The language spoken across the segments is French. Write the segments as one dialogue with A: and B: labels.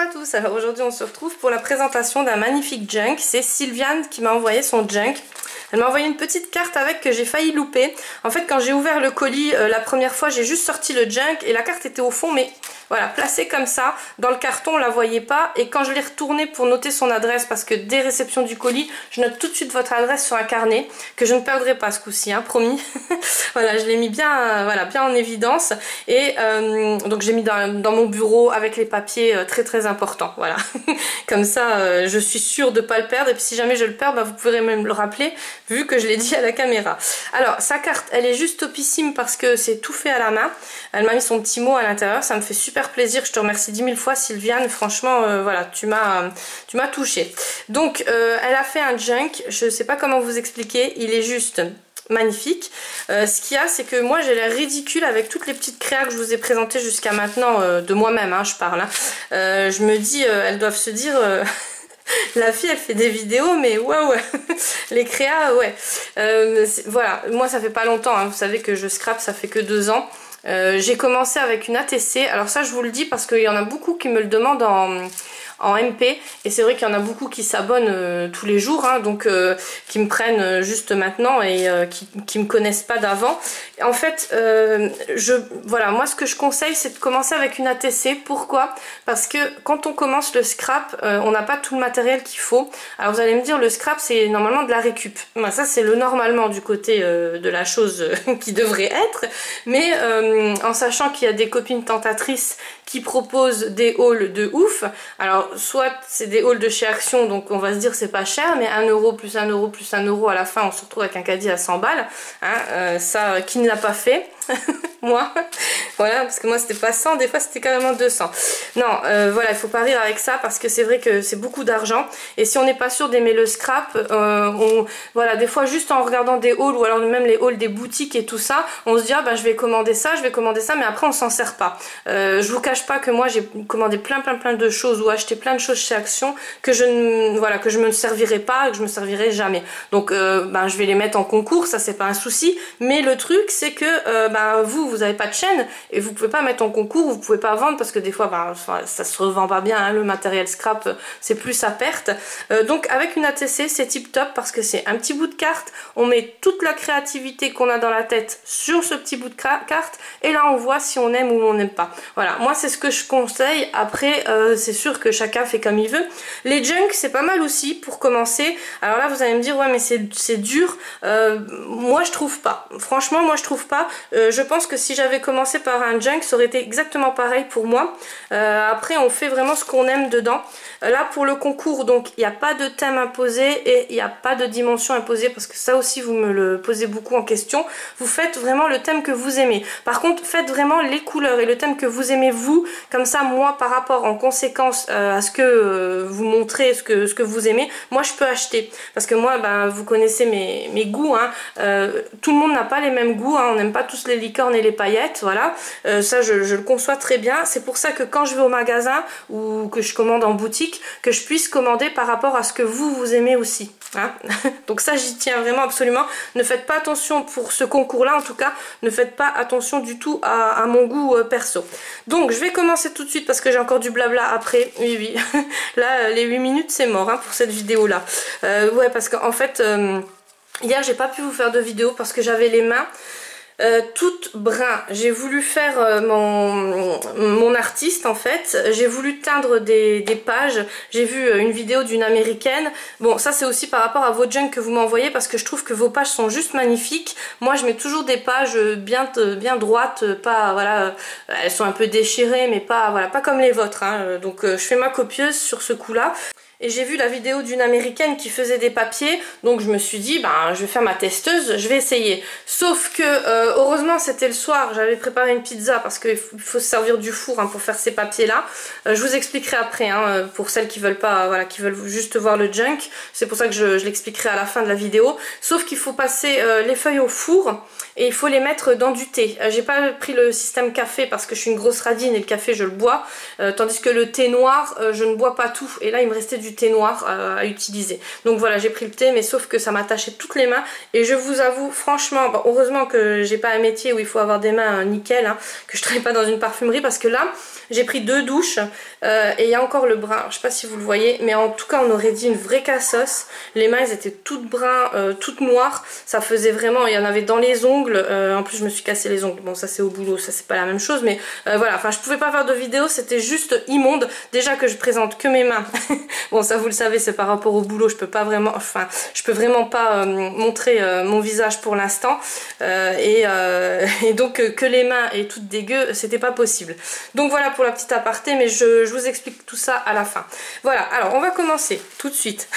A: à tous, alors aujourd'hui on se retrouve pour la présentation d'un magnifique junk. C'est Sylviane qui m'a envoyé son junk. Elle m'a envoyé une petite carte avec que j'ai failli louper. En fait quand j'ai ouvert le colis la première fois, j'ai juste sorti le junk et la carte était au fond, mais voilà, placée comme ça. Dans le carton on la voyait pas, et quand je l'ai retournée pour noter son adresse, parce que dès réception du colis je note tout de suite votre adresse sur un carnet que je ne perdrai pas ce coup-ci, hein, promis. Voilà, je l'ai mis bien, voilà, bien en évidence, et donc j'ai mis dans mon bureau avec les papiers très importants, voilà. Comme ça je suis sûre de ne pas le perdre, et puis si jamais je le perds, bah, vous pourrez même le rappeler vu que je l'ai dit à la caméra. Alors sa carte elle est juste topissime parce que c'est tout fait à la main. Elle m'a mis son petit mot à l'intérieur, ça me fait super plaisir, je te remercie 10 000 fois Sylviane, franchement voilà, tu m'as touchée. Donc elle a fait un junk, je sais pas comment vous expliquer, il est juste magnifique. Ce qu'il y a, c'est que moi j'ai l'air ridicule avec toutes les petites créas que je vous ai présentées jusqu'à maintenant, de moi-même, hein, je parle. Hein. Je me dis, elles doivent se dire... La fille elle fait des vidéos mais waouh. Les créas ouais. Voilà, moi ça fait pas longtemps, hein. Vous savez que je scrape, ça fait que 2 ans. J'ai commencé avec une ATC, alors ça je vous le dis parce qu'il y en a beaucoup qui me le demandent en MP, et c'est vrai qu'il y en a beaucoup qui s'abonnent tous les jours, hein, donc qui me prennent juste maintenant et qui me connaissent pas d'avant. En fait, voilà, moi ce que je conseille c'est de commencer avec une ATC. Pourquoi? Parce que quand on commence le scrap, on n'a pas tout le matériel qu'il faut. Alors vous allez me dire, le scrap c'est normalement de la récup. Moi, ça c'est le normalement du côté de la chose qui devrait être, mais en sachant qu'il y a des copines tentatrices qui proposent des hauls de ouf. Alors soit c'est des hauls de chez Action, donc on va se dire c'est pas cher, mais 1 euro plus 1 euro plus 1 euro, à la fin on se retrouve avec un caddie à 100 balles, hein, ça qui ne l'a pas fait moi, voilà, parce que moi c'était pas 100, des fois c'était carrément 200. Non, voilà, il faut pas rire avec ça parce que c'est vrai que c'est beaucoup d'argent, et si on n'est pas sûr d'aimer le scrap, voilà, des fois juste en regardant des hauls, ou alors même les hauls des boutiques et tout ça, on se dit ah bah je vais commander ça, mais après on s'en sert pas. Je vous cache pas que moi j'ai commandé plein de choses ou acheté plein de choses chez Action que je me servirai pas, que je me servirai jamais. Donc ben, je vais les mettre en concours, ça c'est pas un souci, mais le truc c'est que ben, vous avez pas de chaîne et vous pouvez pas mettre en concours, vous pouvez pas vendre parce que des fois ben, ça se revend pas bien, hein, le matériel scrap c'est plus à perte. Donc avec une ATC c'est tip top parce que c'est un petit bout de carte, on met toute la créativité qu'on a dans la tête sur ce petit bout de carte, et là on voit si on aime ou on n'aime pas. Voilà, moi c'est ce que je conseille. Après c'est sûr que chacun fait comme il veut. Les junk c'est pas mal aussi pour commencer. Alors là vous allez me dire ouais mais c'est dur. Moi je trouve pas, franchement moi je trouve pas. Je pense que si j'avais commencé par un junk ça aurait été exactement pareil pour moi. Après on fait vraiment ce qu'on aime dedans. Là pour le concours donc il n'y a pas de thème imposé et il n'y a pas de dimension imposée, parce que ça aussi vous me le posez beaucoup en question. Vous faites vraiment le thème que vous aimez. Par contre faites vraiment les couleurs et le thème que vous aimez vous, comme ça moi par rapport en conséquence à ce que vous montrez, ce que vous aimez, moi je peux acheter. Parce que moi ben, vous connaissez mes goûts, hein. Tout le monde n'a pas les mêmes goûts, hein. On n'aime pas tous les licornes et les paillettes, voilà. Ça je le conçois très bien. C'est pour ça que quand je vais au magasin ou que je commande en boutique, que je puisse commander par rapport à ce que vous aimez aussi, hein. Donc ça j'y tiens vraiment absolument. Ne faites pas attention pour ce concours là, en tout cas ne faites pas attention du tout à mon goût perso. Donc je vais commencer tout de suite parce que j'ai encore du blabla après. Oui là les 8 minutes c'est mort, hein, pour cette vidéo là. Ouais, parce qu'en fait hier j'ai pas pu vous faire de vidéo parce que j'avais les mains toute brun. J'ai voulu faire mon artiste en fait, j'ai voulu teindre des pages. J'ai vu une vidéo d'une américaine. Bon ça c'est aussi par rapport à vos junk que vous m'envoyez, parce que je trouve que vos pages sont juste magnifiques. Moi je mets toujours des pages bien droites, pas voilà, elles sont un peu déchirées mais pas voilà, pas comme les vôtres, hein. Donc je fais ma copieuse sur ce coup là. Et j'ai vu la vidéo d'une américaine qui faisait des papiers, donc je me suis dit ben je vais faire ma testeuse, je vais essayer. Sauf que heureusement c'était le soir, j'avais préparé une pizza parce qu'il faut se servir du four, hein, pour faire ces papiers là. Je vous expliquerai après, hein, pour celles qui veulent pas, voilà, qui veulent juste voir le junk. C'est pour ça que je l'expliquerai à la fin de la vidéo. Sauf qu'il faut passer les feuilles au four et il faut les mettre dans du thé. J'ai pas pris le système café parce que je suis une grosse radine et le café je le bois, tandis que le thé noir je ne bois pas tout, et là il me restait du thé noir à utiliser. Donc voilà, j'ai pris le thé, mais sauf que ça m'a taché toutes les mains, et je vous avoue franchement, bon, heureusement que j'ai pas un métier où il faut avoir des mains nickel, hein, que je travaille pas dans une parfumerie, parce que là j'ai pris 2 douches et il y a encore le brun, je sais pas si vous le voyez, mais en tout cas on aurait dit une vraie cassos. Les mains elles étaient toutes bruns, toutes noires, ça faisait vraiment, il y en avait dans les ongles, en plus je me suis cassé les ongles, bon ça c'est au boulot, ça c'est pas la même chose, mais voilà, enfin je pouvais pas faire de vidéo, c'était juste immonde, déjà que je présente que mes mains, bon ça vous le savez c'est par rapport au boulot, je peux pas vraiment, enfin je peux vraiment pas montrer mon visage pour l'instant, et donc que les mains et toutes dégueu, c'était pas possible. Donc voilà pour la petite aparté, mais je vous explique tout ça à la fin. Voilà, alors on va commencer tout de suite,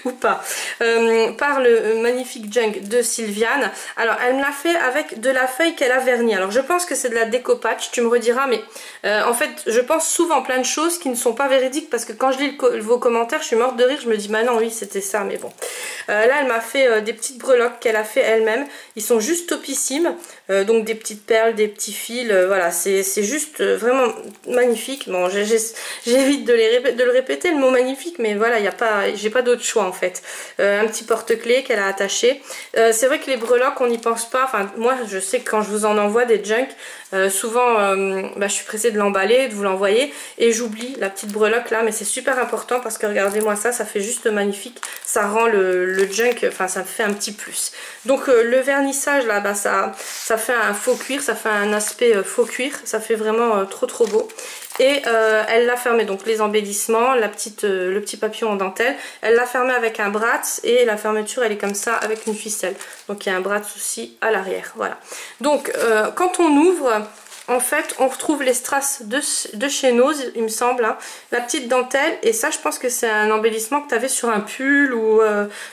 A: ou pas, par le magnifique junk de Sylviane. Alors elle me l'a fait avec de la feuille qu'elle a vernie. Alors je pense que c'est de la déco patch, tu me rediras, mais en fait je pense souvent plein de choses qui ne sont pas véridiques, parce que quand je lis vos commentaires, je suis morte de rire, je me dis bah non oui c'était ça, mais bon. Là elle m'a fait des petites breloques qu'elle a fait elle-même, ils sont juste topissimes, donc des petites perles, des petits fils, voilà, c'est juste vraiment magnifique. Bon, j'évite de le répéter le mot magnifique, mais voilà, j'ai pas d'autre choix en fait. Un petit porte-clés qu'elle a attaché. C'est vrai que les breloques on n'y pense pas, enfin moi je sais que quand je vous en envoie des junk, souvent je suis pressée de l'emballer, de vous l'envoyer, et j'oublie la petite breloque là, mais c'est super important parce que regardez-moi ça, ça fait juste magnifique, ça rend le junk, enfin ça fait un petit plus. Donc le vernissage là, ça fait un faux cuir, ça fait un aspect faux cuir, ça fait vraiment trop beau. Et elle l'a fermé, donc les embellissements, le petit papillon en dentelle, elle l'a fermé avec un bratz, et la fermeture elle est comme ça avec une ficelle, donc il y a un bratz aussi à l'arrière, voilà. Donc quand on ouvre, en fait on retrouve les strass de chez Nose, il me semble, hein, la petite dentelle, et ça je pense que c'est un embellissement que tu avais sur un pull, ou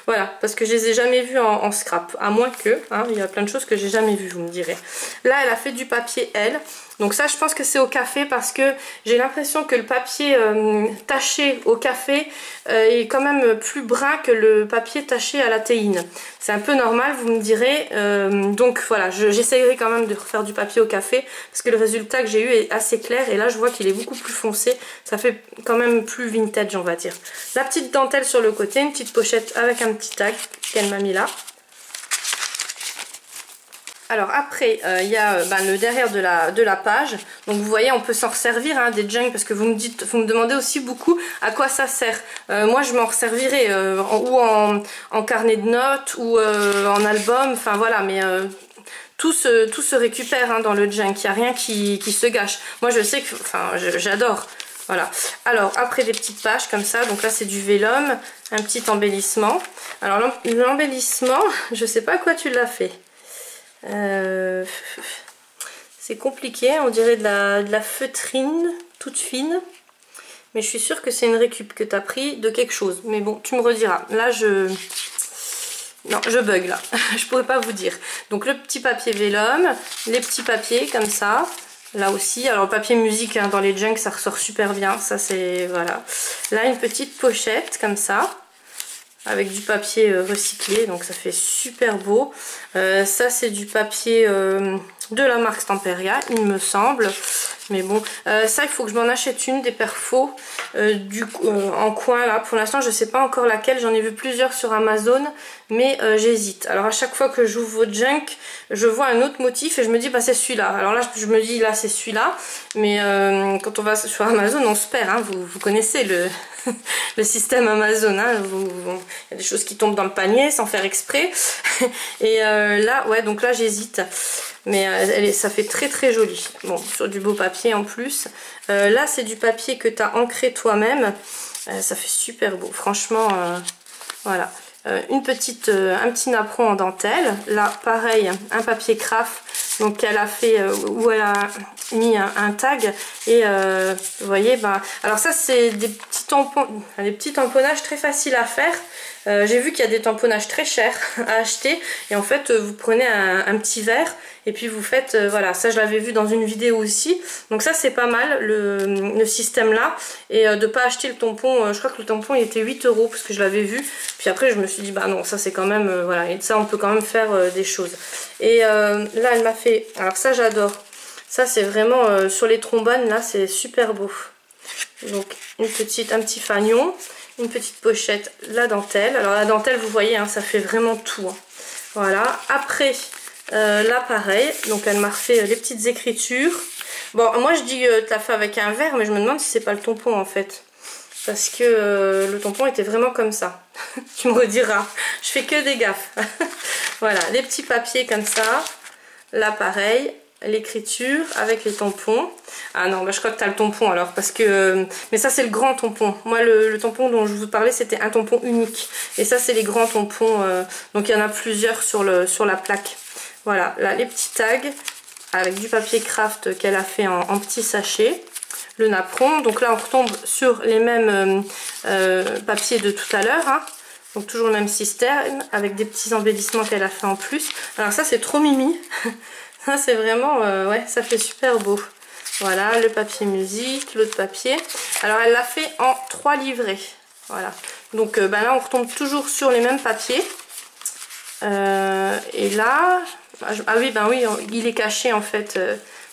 A: voilà, parce que je les ai jamais vus en scrap, à moins que, hein, il y a plein de choses que j'ai jamais vues, vous me direz. Là elle a fait du papier L. Donc ça je pense que c'est au café, parce que j'ai l'impression que le papier taché au café est quand même plus brun que le papier taché à la théine. C'est un peu normal, vous me direz, donc voilà, j'essayerai quand même de refaire du papier au café, parce que le résultat que j'ai eu est assez clair, et là je vois qu'il est beaucoup plus foncé, ça fait quand même plus vintage on va dire. La petite dentelle sur le côté, une petite pochette avec un petit tag qu'elle m'a mis là. Alors après il y a le derrière de la page, donc vous voyez on peut s'en resservir, hein, des junk, parce que vous me demandez aussi beaucoup à quoi ça sert. Moi je m'en resservirai ou en carnet de notes, ou en album, enfin voilà, mais tout se récupère, hein, dans le junk, il n'y a rien qui se gâche. Moi je sais que, enfin j'adore. Voilà, alors après des petites pages comme ça, donc là c'est du vélum, un petit embellissement. Alors l'embellissement, je sais pas à quoi tu l'as fait. C'est compliqué, on dirait de la feutrine toute fine, mais je suis sûre que c'est une récup que tu as pris de quelque chose, mais bon tu me rediras. Là non, je bug là, je pourrais pas vous dire. Donc le petit papier vélum, les petits papiers comme ça, là aussi. Alors le papier musique, hein, dans les junk ça ressort super bien, ça c'est, voilà. Là une petite pochette comme ça, avec du papier recyclé, donc ça fait super beau. Ça c'est du papier de la marque Stamperia, il me semble, mais bon, ça il faut que je m'en achète une, des perfos en coin là. Pour l'instant je sais pas encore laquelle, j'en ai vu plusieurs sur Amazon, mais j'hésite. Alors à chaque fois que j'ouvre votre junk, je vois un autre motif et je me dis bah c'est celui-là. Alors là je me dis là c'est celui-là, mais quand on va sur Amazon on se perd, hein. Vous connaissez le système Amazon, hein. Il y a des choses qui tombent dans le panier sans faire exprès. Et là ouais, donc là j'hésite, mais ça fait très joli. Bon, sur du beau papier en plus. Là c'est du papier que tu as ancré toi-même, ça fait super beau franchement, voilà. Un petit napperon en dentelle. Là pareil, un papier craft, donc elle a fait où elle a mis un tag, et vous voyez, alors ça c'est des petits tamponnages très faciles à faire. J'ai vu qu'il y a des tamponnages très chers à acheter, et en fait vous prenez un petit verre et puis vous faites, voilà, ça je l'avais vu dans une vidéo aussi, donc ça c'est pas mal le système là, et de pas acheter le tampon, je crois que le tampon il était 8 € parce que je l'avais vu, puis après je me suis dit bah non, ça c'est quand même, voilà, et ça on peut quand même faire des choses. Et là elle m'a fait, alors ça j'adore, ça c'est vraiment sur les trombones là, c'est super beau. Donc un petit fanion, une petite pochette, la dentelle. Alors la dentelle vous voyez, hein, ça fait vraiment tout, hein. Voilà, après là pareil, donc elle m'a refait les petites écritures. Bon, moi je dis tu l'as fait avec un verre, mais je me demande si c'est pas le tampon en fait. Parce que le tampon était vraiment comme ça. Tu me rediras. Je fais que des gaffes. Voilà, les petits papiers comme ça. Là pareil, l'écriture avec les tampons. Ah non, bah, je crois que tu as le tampon alors. Parce que mais ça c'est le grand tampon. Moi le tampon dont je vous parlais c'était un tampon unique. Et ça c'est les grands tampons. Donc il y en a plusieurs sur la plaque. Voilà, là les petits tags avec du papier craft qu'elle a fait en petits sachets. Le napperon, donc là on retombe sur les mêmes papiers de tout à l'heure, hein. Donc toujours le même système avec des petits embellissements qu'elle a fait en plus. Alors ça c'est trop mimi. Ça c'est vraiment, ouais, ça fait super beau. Voilà, le papier musique, l'autre papier. Alors elle l'a fait en 3 livrets. Voilà, donc bah là on retombe toujours sur les mêmes papiers. Et là, ah oui, ben oui, il est caché en fait.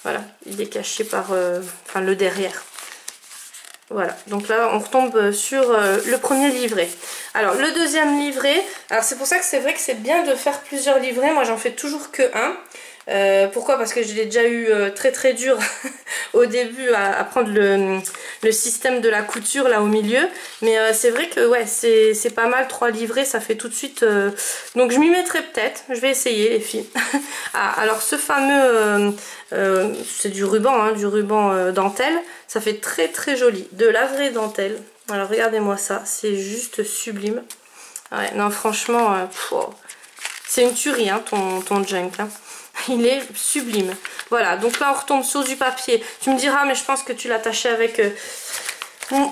A: Voilà, il est caché par enfin, le derrière. Voilà, donc là on retombe sur le premier livret. Alors le deuxième livret, alors c'est pour ça que c'est vrai que c'est bien de faire plusieurs livrets. Moi j'en fais toujours que un. Pourquoi? Parce que je l'ai déjà eu très dur au début à prendre le système de la couture là au milieu. Mais c'est vrai que ouais, c'est pas mal, 3 livrets, ça fait tout de suite... Donc je m'y mettrai peut-être, je vais essayer les filles. Ah, alors ce fameux... c'est du ruban, hein, du ruban dentelle. Ça fait très joli. De la vraie dentelle. Alors regardez-moi ça, c'est juste sublime. Ouais, non franchement, c'est une tuerie hein, ton junk. Hein. Il est sublime. Voilà, donc là on retombe sur du papier. Tu me diras, mais je pense que tu l'as taché avec...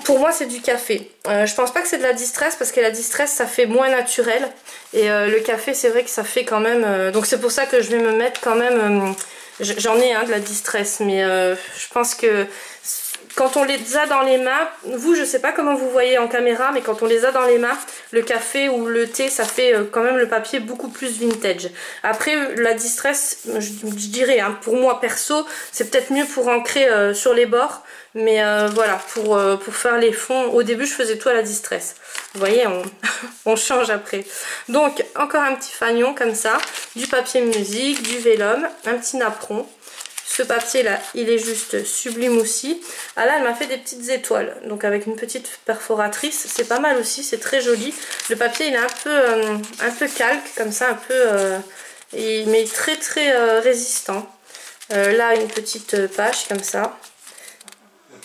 A: Pour moi c'est du café. Je pense pas que c'est de la distress parce que la distress ça fait moins naturel. Et le café c'est vrai que ça fait quand même... donc c'est pour ça que je vais me mettre quand même... J'en ai de la distress, mais je pense que... Quand on les a dans les mains, vous je sais pas comment vous voyez en caméra, mais quand on les a dans les mains, le café ou le thé ça fait quand même le papier beaucoup plus vintage. Après la distress, je dirais, hein, pour moi perso, c'est peut-être mieux pour ancrer sur les bords, mais voilà, pour faire les fonds, au début je faisais tout à la distress. Vous voyez, on change après. Donc encore un petit fanion comme ça, du papier musique, du vélum, un petit napperon. Ce papier là, il est juste sublime aussi. Ah là, elle m'a fait des petites étoiles. Donc avec une petite perforatrice, c'est pas mal aussi, c'est très joli. Le papier, il est un peu calque, comme ça, un peu... mais très résistant. Là, une petite page comme ça.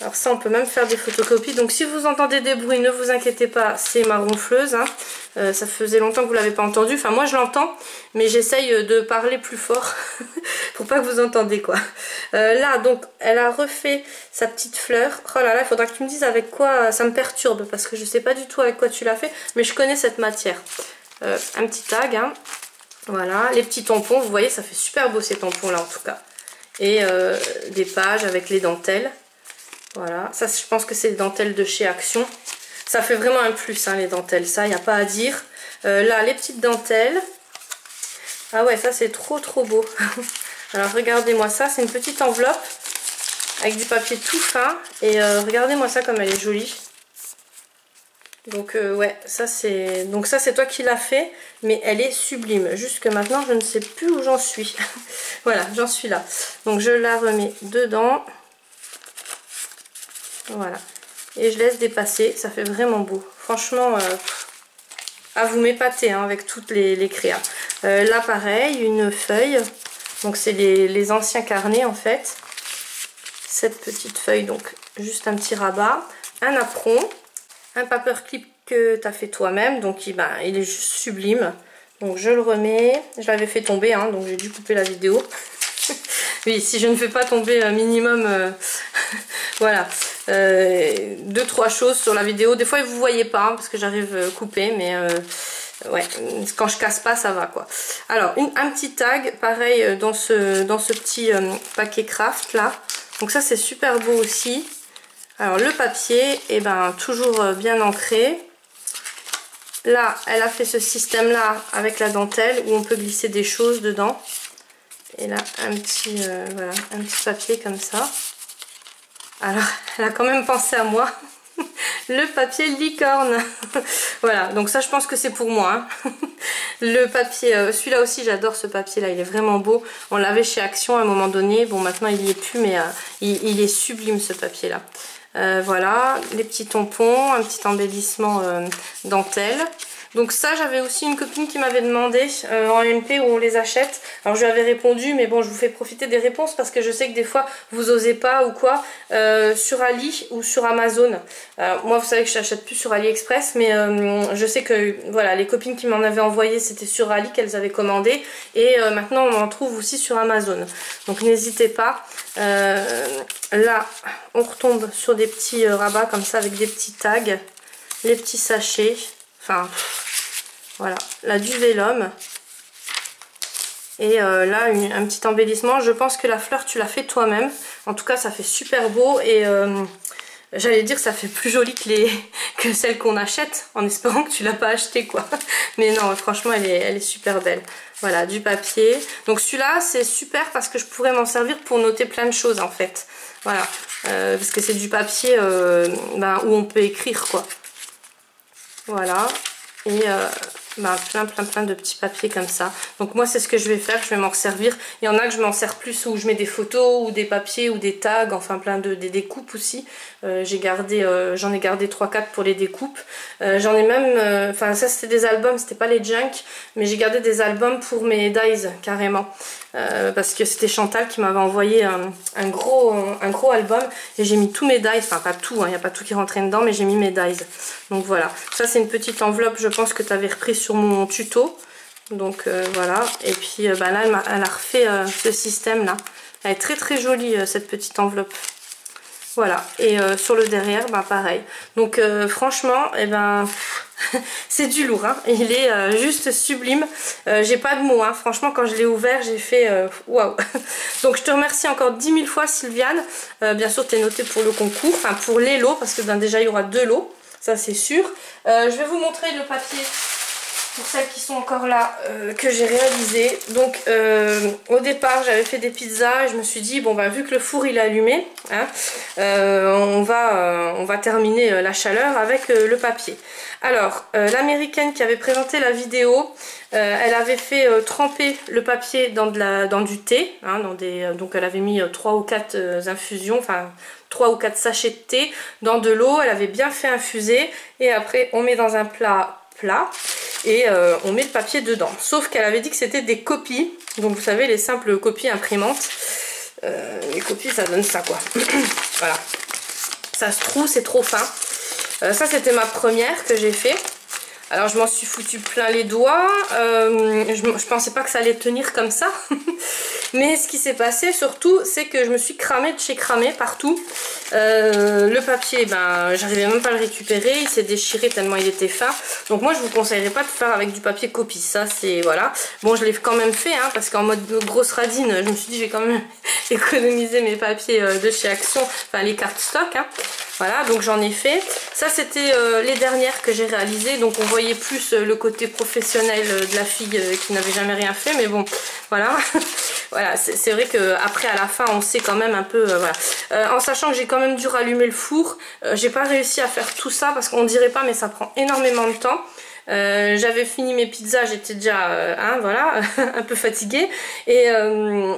A: Alors ça, on peut même faire des photocopies. Donc si vous entendez des bruits, ne vous inquiétez pas, c'est ma ronfleuse. Hein. Ça faisait longtemps que vous ne l'avez pas entendu. Enfin, moi, je l'entends, mais j'essaye de parler plus fort pour pas que vous entendez, quoi. Là, donc, elle a refait sa petite fleur. Oh là là, il faudra que tu me dises avec quoi ça me perturbe, parce que je sais pas du tout avec quoi tu l'as fait, mais je connais cette matière. Un petit tag, hein. Voilà. Les petits tampons, vous voyez, ça fait super beau ces tampons-là, en tout cas. Et des pages avec les dentelles. Voilà, ça je pense que c'est les dentelles de chez Action. Ça fait vraiment un plus hein, les dentelles, ça il n'y a pas à dire. Là les petites dentelles. Ah ouais, ça c'est trop beau. Alors regardez-moi ça, c'est une petite enveloppe avec du papier tout fin. Et regardez-moi ça comme elle est jolie. Donc ouais, ça c'est toi qui l'as fait, mais elle est sublime. Jusque maintenant je ne sais plus où j'en suis. Voilà, j'en suis là. Donc je la remets dedans. Voilà, et je laisse dépasser, ça fait vraiment beau. Franchement, à vous m'épater hein, avec toutes les créas. Là pareil, une feuille, donc c'est les anciens carnets en fait. Cette petite feuille, donc juste un petit rabat, un napperon, un paperclip que tu as fait toi-même, donc il est juste sublime. Donc je le remets, je l'avais fait tomber, hein, donc j'ai dû couper la vidéo. Oui, si je ne fais pas tomber un minimum, voilà, 2-3 choses sur la vidéo. Des fois, vous ne voyez pas, hein, parce que j'arrive coupée, mais ouais, quand je casse pas, ça va, quoi. Alors, un petit tag, pareil, dans ce petit paquet craft, là. Donc ça, c'est super beau aussi. Alors, le papier, et toujours bien ancré. Là, elle a fait ce système-là avec la dentelle, où on peut glisser des choses dedans. Et là, voilà, un petit papier comme ça. Alors, elle a quand même pensé à moi. Le papier licorne. Voilà, donc ça, je pense que c'est pour moi. Hein. Le papier, celui-là aussi j'adore ce papier là, il est vraiment beau. On l'avait chez Action à un moment donné, bon maintenant il y est plus mais il est sublime ce papier là. Voilà, les petits tampons, un petit embellissement dentelle. Donc ça, j'avais aussi une copine qui m'avait demandé en MP où on les achète. Alors je lui avais répondu, mais bon, je vous fais profiter des réponses parce que je sais que des fois, vous osez pas ou quoi. Sur Ali ou sur Amazon. Moi, vous savez que je n'achète plus sur AliExpress, mais je sais que voilà, les copines qui m'en avaient envoyé, c'était sur Ali qu'elles avaient commandé. Et maintenant, on en trouve aussi sur Amazon. Donc n'hésitez pas. Là, on retombe sur des petits rabats comme ça avec des petits tags, les petits sachets. Enfin, voilà, la du vélum. Et là, un petit embellissement. Je pense que la fleur, tu l'as fait toi-même. En tout cas, ça fait super beau. Et j'allais dire, ça fait plus joli que celle qu'on achète. En espérant que tu l'as pas acheté, quoi. Mais non, franchement, elle est super belle. Voilà, du papier. Donc celui-là, c'est super parce que je pourrais m'en servir pour noter plein de choses, en fait. Voilà. Parce que c'est du papier où on peut écrire, quoi. Voilà, et plein de petits papiers comme ça. Donc moi c'est ce que je vais faire, je vais m'en servir. Il y en a que je m'en sers plus où je mets des photos ou des papiers ou des tags, enfin des découpes aussi. J'en ai gardé 3-4 pour les découpes. J'en ai même, enfin ça c'était des albums, c'était pas les junk, mais j'ai gardé des albums pour mes dies carrément. Parce que c'était Chantal qui m'avait envoyé un gros album et j'ai mis tous mes dies, enfin pas tout, il n'y a pas tout qui rentrait dedans, mais j'ai mis mes dies. Donc voilà, ça c'est une petite enveloppe, je pense que tu avais repris sur mon tuto. Donc voilà, et puis là elle a refait ce système là. Elle est très jolie cette petite enveloppe. Voilà, et sur le derrière, pareil. Donc franchement, c'est du lourd, hein. Il est juste sublime. J'ai pas de mots, hein. Franchement, quand je l'ai ouvert, j'ai fait waouh. Donc je te remercie encore 10 000 fois, Sylviane. Bien sûr, tu es notée pour le concours, enfin pour les lots, parce que déjà il y aura 2 lots, ça c'est sûr. Je vais vous montrer le papier. Pour celles qui sont encore là, que j'ai réalisé. Donc au départ j'avais fait des pizzas et je me suis dit bon vu que le four il est allumé, hein, on va terminer la chaleur avec le papier. Alors l'américaine qui avait présenté la vidéo, elle avait fait tremper le papier dans du thé, hein, donc elle avait mis 3 ou 4 infusions, enfin 3 ou 4 sachets de thé dans de l'eau, elle avait bien fait infuser et après on met dans un plat et on met le papier dedans. Sauf qu'elle avait dit que c'était des copies, donc vous savez les simples copies imprimantes. Les copies ça donne ça quoi. Voilà, ça se trouve, c'est trop fin. Ça c'était ma première que j'ai fait. Alors je m'en suis foutu plein les doigts, je pensais pas que ça allait tenir comme ça. Mais ce qui s'est passé surtout, c'est que je me suis cramée de chez cramée partout. Le papier, j'arrivais même pas à le récupérer, il s'est déchiré tellement il était fin. Donc moi je vous conseillerais pas de faire avec du papier copie, ça c'est voilà. Bon je l'ai quand même fait, hein, parce qu'en mode grosse radine, je me suis dit je vais quand même économiser mes papiers de chez Action, enfin les cartes stock, hein. Voilà, donc j'en ai fait. Ça c'était les dernières que j'ai réalisées, donc on voyait plus le côté professionnel de la fille qui n'avait jamais rien fait, mais bon, voilà. Voilà, c'est vrai qu'après à la fin on sait quand même un peu, voilà. En sachant que j'ai quand même dû rallumer le four, j'ai pas réussi à faire tout ça parce qu'on dirait pas mais ça prend énormément de temps. J'avais fini mes pizzas, j'étais déjà voilà, un peu fatiguée et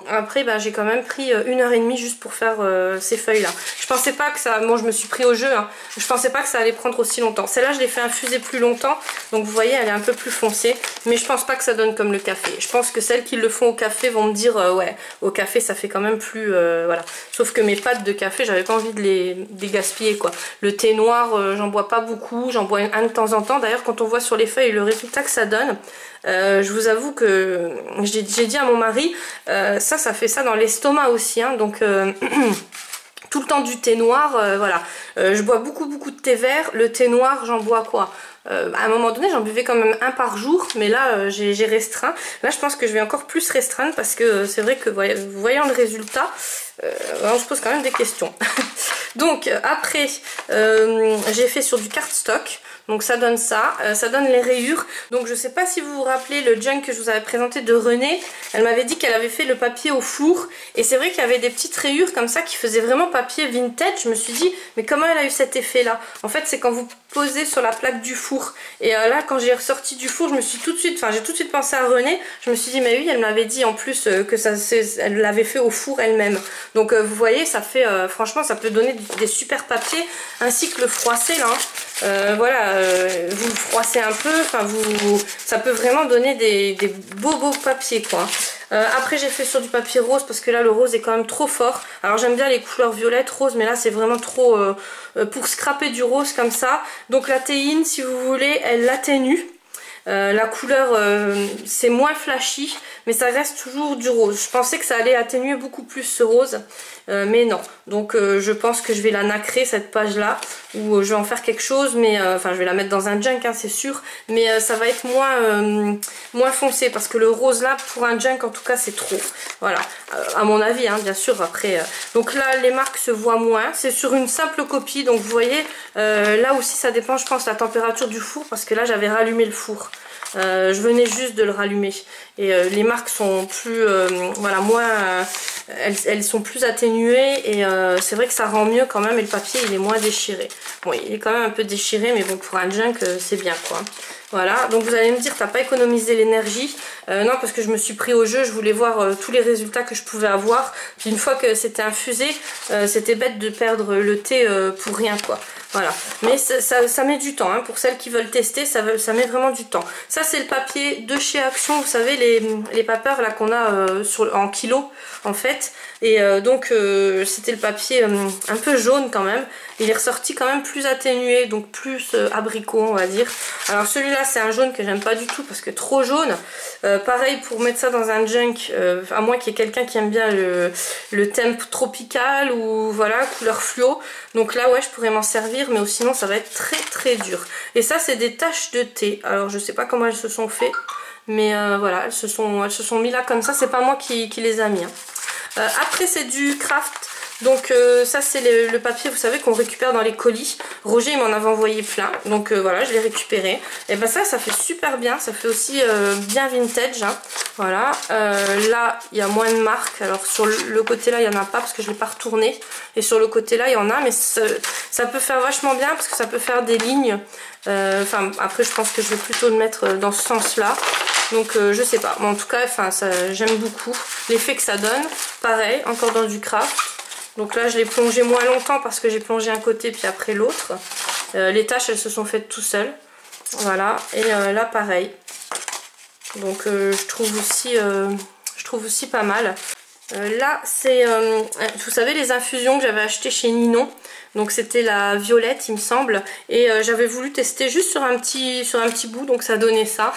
A: après j'ai quand même pris 1h30 juste pour faire ces feuilles là. Je pensais pas que ça, bon je me suis pris au jeu, hein. Je pensais pas que ça allait prendre aussi longtemps. Celle-là je l'ai fait infuser plus longtemps, donc vous voyez elle est un peu plus foncée, mais je pense pas que ça donne comme le café. Je pense que celles qui le font au café vont me dire ouais au café ça fait quand même plus voilà. Sauf que mes pâtes de café j'avais pas envie de les gaspiller quoi. Le thé noir j'en bois pas beaucoup, j'en bois un de temps en temps. D'ailleurs quand on voit sur les feuilles le résultat que ça donne, je vous avoue que j'ai dit à mon mari ça fait ça dans l'estomac aussi, hein, donc tout le temps du thé noir, voilà. Je bois beaucoup de thé vert. Le thé noir j'en bois quoi, à un moment donné j'en buvais quand même un par jour, mais là j'ai restreint. Là je pense que je vais encore plus restreindre parce que c'est vrai que voyant le résultat, on se pose quand même des questions. Donc après j'ai fait sur du cardstock. Donc ça donne ça, ça donne les rayures. Donc je sais pas si vous vous rappelez le junk que je vous avais présenté de Renée. Elle m'avait dit qu'elle avait fait le papier au four. Et c'est vrai qu'il y avait des petites rayures comme ça qui faisaient vraiment papier vintage. Je me suis dit, mais comment elle a eu cet effet là? En fait c'est quand vous posez sur la plaque du four. Et là quand j'ai ressorti du four, je me suis tout de suite, j'ai tout de suite pensé à Renée. Je me suis dit, mais oui, elle m'avait dit en plus que elle l'avait fait au four elle-même. Donc vous voyez, ça fait, franchement ça peut donner des super papiers. Ainsi que le froissé là. Voilà, vous le froissez un peu, ça peut vraiment donner des beaux papiers quoi. Après j'ai fait sur du papier rose parce que là le rose est quand même trop fort. Alors j'aime bien les couleurs violettes, rose, mais là c'est vraiment trop pour scraper du rose comme ça. Donc la théine, si vous voulez, elle l'atténue. La couleur c'est moins flashy, mais ça reste toujours du rose. Je pensais que ça allait atténuer beaucoup plus ce rose, mais non. Donc je pense que je vais la nacrer cette page là, ou je vais en faire quelque chose, mais enfin je vais la mettre dans un junk hein, c'est sûr, mais ça va être moins foncé, parce que le rose là pour un junk en tout cas c'est trop. Voilà, à mon avis hein, bien sûr après. Donc là les marques se voient moins, c'est sur une simple copie, donc vous voyez là aussi ça dépend je pense de la température du four, parce que là j'avais rallumé le four. Je venais juste de le rallumer et les marques sont plus voilà, moins elles sont plus atténuées, et c'est vrai que ça rend mieux quand même, et le papier il est moins déchiré. Bon, il est quand même un peu déchiré, mais bon, pour un junk c'est bien quoi. Voilà, donc vous allez me dire, t'as pas économisé l'énergie. Non, parce que je me suis pris au jeu, je voulais voir tous les résultats que je pouvais avoir. Puis une fois que c'était infusé, c'était bête de perdre le thé pour rien quoi. Voilà, mais ça met du temps hein. Pour celles qui veulent tester, ça met vraiment du temps. Ça c'est le papier de chez Action, vous savez les papers là qu'on a en kilos en fait. Et donc c'était le papier un peu jaune quand même. Il est ressorti quand même plus atténué, donc plus abricot on va dire. Alors celui-là c'est un jaune que j'aime pas du tout parce que trop jaune. Pareil pour mettre ça dans un junk, à moins qu'il y ait quelqu'un qui aime bien le temp tropical ou voilà couleur fluo. Donc là ouais je pourrais m'en servir, mais sinon ça va être très dur. Et ça c'est des taches de thé. Alors je sais pas comment elles se sont fait, mais voilà elles se sont mis là comme ça. C'est pas moi qui les a mis hein. Après c'est du craft. Donc ça c'est le papier vous savez qu'on récupère dans les colis. Roger il m'en avait envoyé plein, donc voilà je l'ai récupéré. Et ben ça fait super bien, ça fait aussi bien vintage hein. Voilà, là il y a moins de marques. Alors sur le côté là il n'y en a pas parce que je ne l'ai pas retourné, et sur le côté là il y en a, mais ça peut faire vachement bien parce que ça peut faire des lignes. Enfin après je pense que je vais plutôt le mettre dans ce sens là. Donc je sais pas, mais en tout cas j'aime beaucoup l'effet que ça donne. Pareil, encore dans du craft. Donc là je l'ai plongé moins longtemps parce que j'ai plongé un côté puis après l'autre. Les taches elles se sont faites tout seules. Voilà, et là pareil. Donc je trouve aussi pas mal. Là c'est, vous savez les infusions que j'avais achetées chez Ninon. Donc c'était la violette il me semble, et j'avais voulu tester juste sur un petit bout, donc ça donnait ça.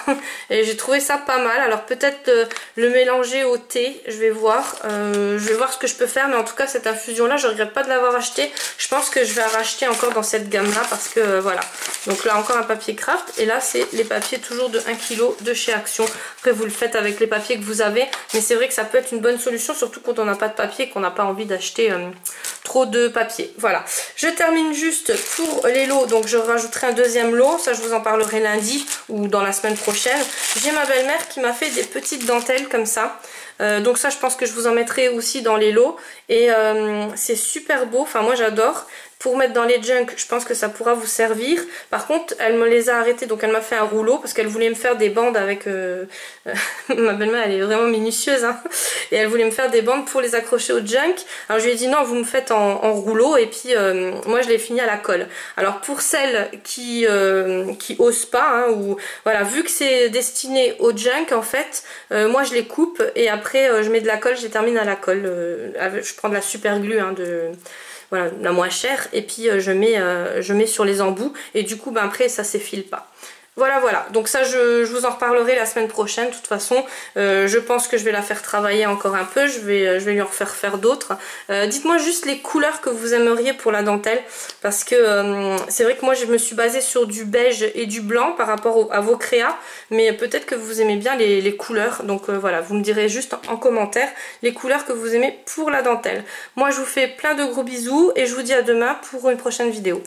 A: Et j'ai trouvé ça pas mal. Alors peut-être le mélanger au thé, je vais voir ce que je peux faire, mais en tout cas cette infusion là je regrette pas de l'avoir acheté. Je pense que je vais en racheter encore dans cette gamme là parce que voilà. Donc là encore un papier craft, et là c'est les papiers toujours de 1 kg de chez Action. Après vous le faites avec les papiers que vous avez, mais c'est vrai que ça peut être une bonne solution, surtout quand on n'a pas de papier et qu'on n'a pas envie d'acheter trop de papier. Voilà. Je termine juste pour les lots, donc je rajouterai un deuxième lot, ça je vous en parlerai lundi ou dans la semaine prochaine. J'ai ma belle-mère qui m'a fait des petites dentelles comme ça. Donc ça je pense que je vous en mettrai aussi dans les lots, et c'est super beau, enfin moi j'adore. Pour mettre dans les junks, je pense que ça pourra vous servir. Par contre, elle me les a arrêtés, donc elle m'a fait un rouleau parce qu'elle voulait me faire des bandes avec... ma belle-mère, elle est vraiment minutieuse, hein, et elle voulait me faire des bandes pour les accrocher au junk. Alors je lui ai dit non, vous me faites en rouleau, et puis moi je l'ai fini à la colle. Alors pour celles qui osent pas, hein, ou voilà, vu que c'est destiné au junk en fait, moi je les coupe et après je mets de la colle, je les termine à la colle. Je prends de la super glue hein, voilà, la moins chère, et puis je mets sur les embouts, et du coup ben, après ça s'effile pas. Voilà, donc ça je vous en reparlerai la semaine prochaine. De toute façon je pense que je vais la faire travailler encore un peu, je vais lui en faire d'autres. Dites-moi juste les couleurs que vous aimeriez pour la dentelle, parce que c'est vrai que moi je me suis basée sur du beige et du blanc par rapport à vos créas, mais peut-être que vous aimez bien les couleurs. Donc voilà, vous me direz juste en commentaire les couleurs que vous aimez pour la dentelle. Moi je vous fais plein de gros bisous et je vous dis à demain pour une prochaine vidéo.